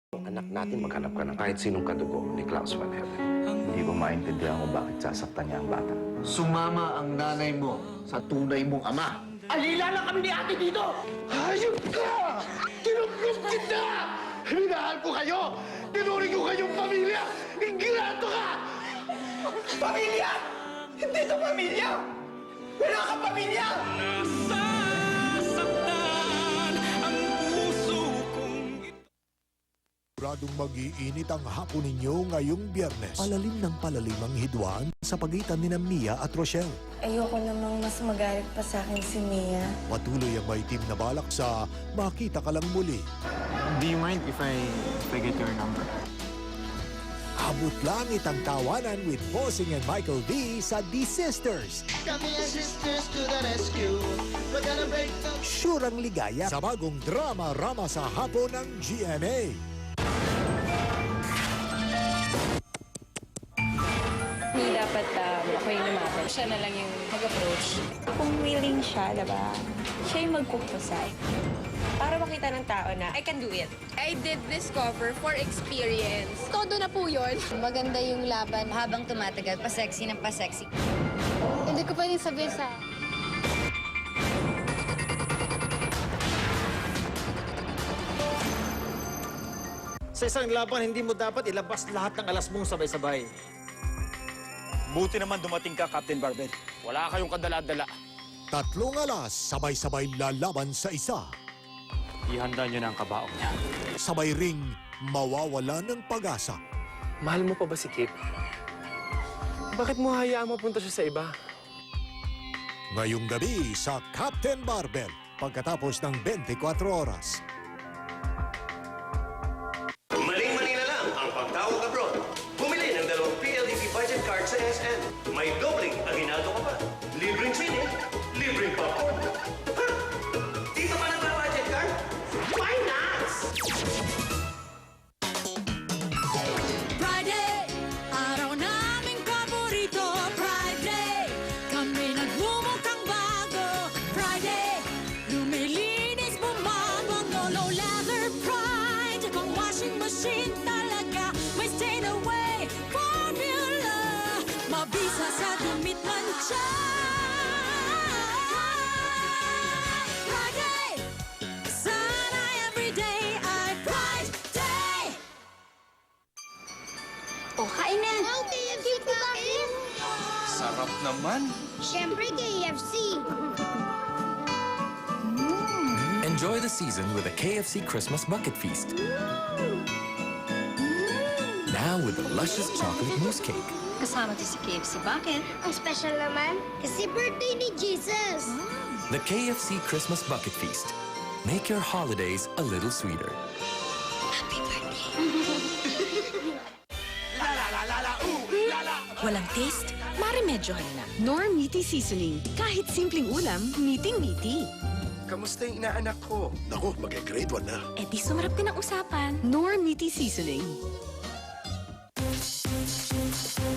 Anak natin, maghanap ka ng kahit sinong kadugo ni Klaus Van Helden. Hindi ko maintindihan kung bakit sasaktan niya ang bata. Sumama ang nanay mo sa tunay mong ama. Alila lang kami ni ate dito! Hayop ka! Tinuklog kita! Minahal ko kayo! Tinuring ko kayong pamilya! Ingrato ka! Pamilya! Hindi ito pamilya! Wala kang pamilya! Nasasaktan ang puso kong Siguradong mag-iinit ang hapon ninyo ngayong Biyernes. Palalim ng palalim ang hidwaan sa pagitan ni Mia at Rochelle. Ayoko namang mas magalit pa sa akin si Mia. Patuloy ang may team na balak sa makita ka lang muli. Do you mind if I get your number? Abot langit ang tawanan with Bossing and Michael V sa The Sisters. Kami ang sisters to the rescue. We're gonna break the... Sure ang ligaya sa bagong drama-rama sa hapon ng GMA. Hindi dapat ako yung lumapit. Siya na lang yung mag-approach. Kung willing siya, diba? Siya yung magkukusay. Para makita ng tao na, I can do it. I did this cover for experience. Todo na po yun. Maganda yung laban habang tumatagal, pa-sexy ng pa-sexy. Hindi ko pwedeng sabihin sa... Sa isang laban, hindi mo dapat ilabas lahat ng alas mong sabay-sabay. Buti naman dumating ka, Captain Barbell. Wala kayong kadala-dala. 3 alas, sabay-sabay lalaban sa isa. Ihanda niyo na ang kabaong niya. Sabay ring mawawala ng pag-asa. Mahal mo pa ba si Kip? Bakit mo hayaang mapunta siya sa iba? Ngayong gabi sa Captain Barbell, pagkatapos ng 24 oras. Maling-mali na lang ang pagtawag abroad. Bumili ng 2 PLDT budget card sa SN. May dobleng aginado ka pa. Libreng sine, libreng popcorn. Ha? Dito pa nagpa-budget card? Why not? Friday, araw naming paborito. Friday, kami nagmumukhang bago. Friday, lumilinis bumabango. Low leather pride, pang washing machine talaga. May stain away formula. Mabisa sa dumit mancha. Friday, sana everyday ay Friday. O, kain na! Wow, KFC kain! Sarap naman. Siyempre, KFC! Enjoy the season with a KFC Christmas Bucket Feast. Now with a luscious chocolate mousse cake. Kasama to si KFC. Bakit? Ang special naman, kasi birthday ni Jesus! The KFC Christmas Bucket Feast. Make your holidays a little sweeter. Happy birthday! Walang taste? Marimedyohan na. Nor Meaty Seasoning. Kahit simpleng ulam, meaty-meaty. Kamusta yung inaanak ko? Naku, mag-grade 1 na. Eh di sumarap din ang usapan. Nor Meaty Seasoning.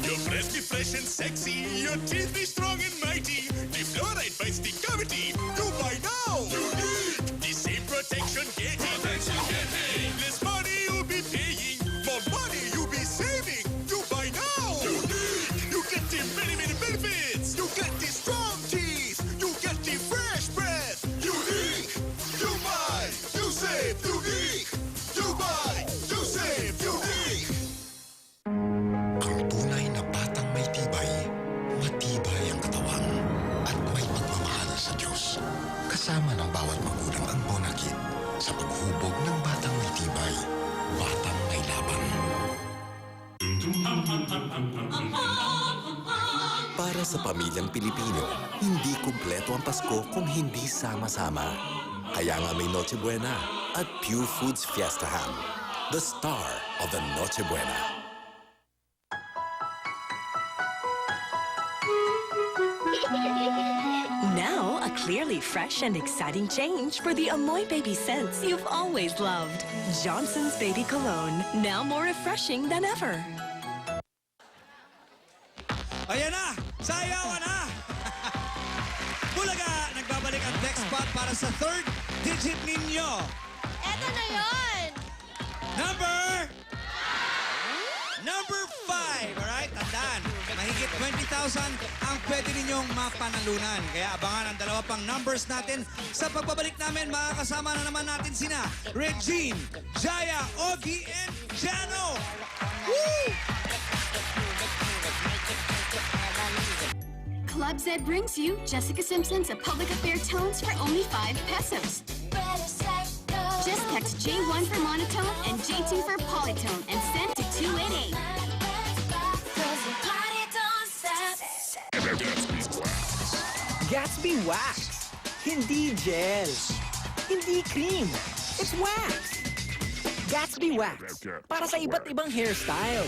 You're fresh and sexy. Your teeth be strong and mighty. The fluoride fights the cavity. You buy now. You need the same protection getting. Less money you'll be paying. More money you'll be saving. You buy now. You need. You get the many benefits. You get the strong teeth. You get the fresh breath. Unique. You buy. You save. Unique. You buy. You save. Unique. Ang tunay na batang may tibay, matibay ang katawan at may pagmamahal sa Diyos. Kasama ng bawat magulang ang bonakit sa paghubog ng batang may tibay, batang may laban. Para sa pamilyang Pilipino, hindi kumpleto ang Pasko kung hindi sama-sama. Kaya nga may Noche Buena at Pure Foods Fiesta Ham, the star of the Noche Buena. Now, a clearly fresh and exciting change for the Amoy Baby scents you've always loved. Johnson's Baby Cologne, now more refreshing than ever. Ayan na! Sayawan na! Bulaga! Nagbabalik ang Dex Spot para sa 3rd digit ninyo. Eto na yon! Number Mahigit 20,000 ang pwede ninyong mapanalunan. Kaya abangan ang dalawa pang numbers natin. Sa pagbabalik namin, makakasama na naman natin sina Regine, Jaya, Ogie, and Jano. Woo! Club Z brings you Jessica Simpson's A Public Affair Tones for only 5 pesos. Just text J1 for monotone and J2 for polytone and send to 288. Gatsby Wax. Hindi gel. Hindi cream. It's wax. Gatsby Wax. Para sa iba't ibang hairstyle.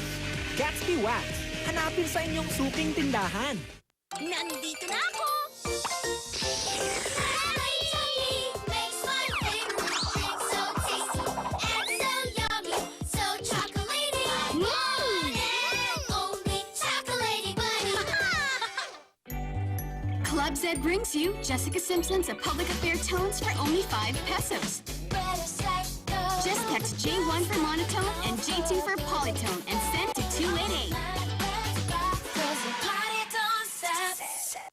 Gatsby Wax. Hanapin sa inyong suking tindahan. Nandito na ako! Club Z brings you Jessica Simpson's A Public Affair Tones for only 5 pesos. Just text J1 for monotone and J2 for polytone and send to 288.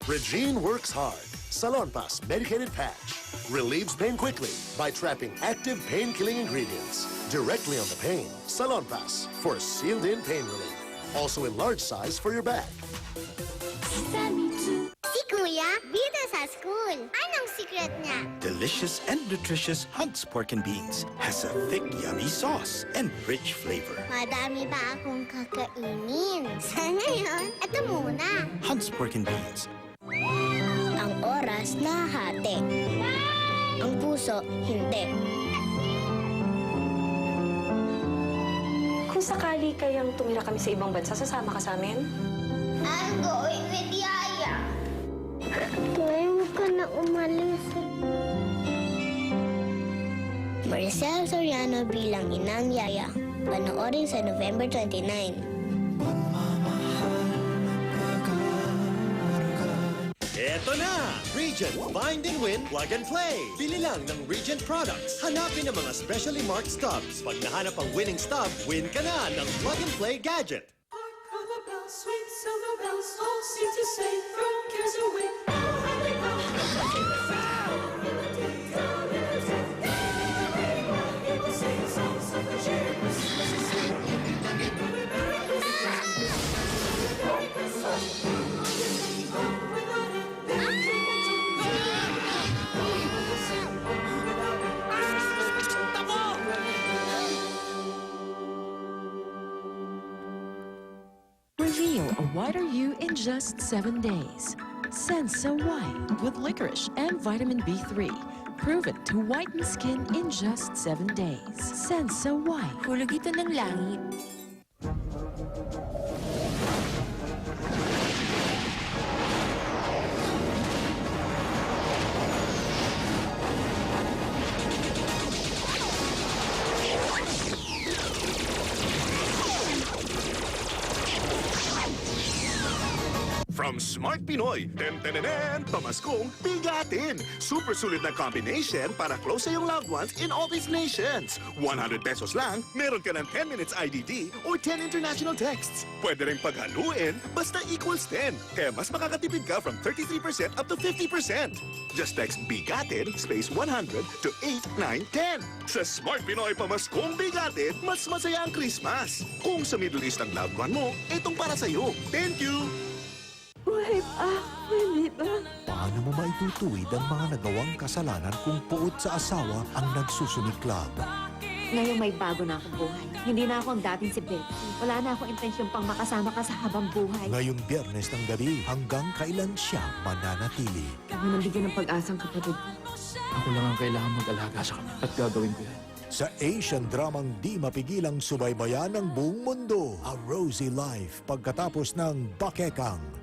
Regine works hard. Salon Pass Medicated Patch relieves pain quickly by trapping active pain-killing ingredients directly on the pain. Salon Pass for sealed-in pain relief. Also in large size for your bag. Si Kuya, bida sa school. Anong secret niya? Delicious and nutritious Hunt's Pork and Beans has a thick, yummy sauce and rich flavor. Madami pa akong kakainin. Sa ngayon, ito muna. Hunt's Pork and Beans. Ang oras nahati. Ang puso, hindi. Kung sakali kayang tumira kami sa ibang bansa, sasama ka sa amin? I'm going with Yaya. Ngayon ka na umalis. Maricel Soriano bilang Inang Yaya. Panoorin sa November 29. Eto na! Regent Find and Win Plug and Play. Bili lang ng Regent products. Hanapin ang mga specially marked stubs. Pag nahanap ang winning stub, win ka na ng Plug and Play gadget. Sweet silver bells all seem to say, throw cares away. Reveal a whiter you in just 7 days. Sensa White with licorice and vitamin B3. Proven to whiten skin in just 7 days. Sensa White. Hulog ito ng langit. From Smart Pinoy, ten-ten-ten, pamaskong bigatin. Super sulit na combination para close sa iyong loved ones in all these nations. 100 pesos lang, meron ka ng 10 minutes IDD or 10 international texts. Pwede rin paghaluin, basta equals 10. Kaya mas makakatipid ka from 33% up to 50%. Just text bigatin space 100 to 8910. Sa Smart Pinoy pamaskong bigatin, mas masaya ang Christmas. Kung sa Middle East ang loved one mo, itong para sa'yo. Thank you! Buhay pa, Juanita. Paano mo maitutuwid ang mga nagawang kasalanan kung puot sa asawa ang nagsusumiklab? Ngayon may bago na akong buhay. Hindi na ako ang dating si Betty. Wala na akong intensyon pang makasama ka sa habang buhay. Ngayong Biyernes ng gabi, hanggang kailan siya mananatili? Huwag mo nang bigyan ng pag-asang kapatid ko. Ako lang ang kailangan mag-alaga sa kanya at gagawin ko yan. Sa Asian dramang di mapigilang subaybayan ng buong mundo, A Rosy Life pagkatapos ng Bakekang.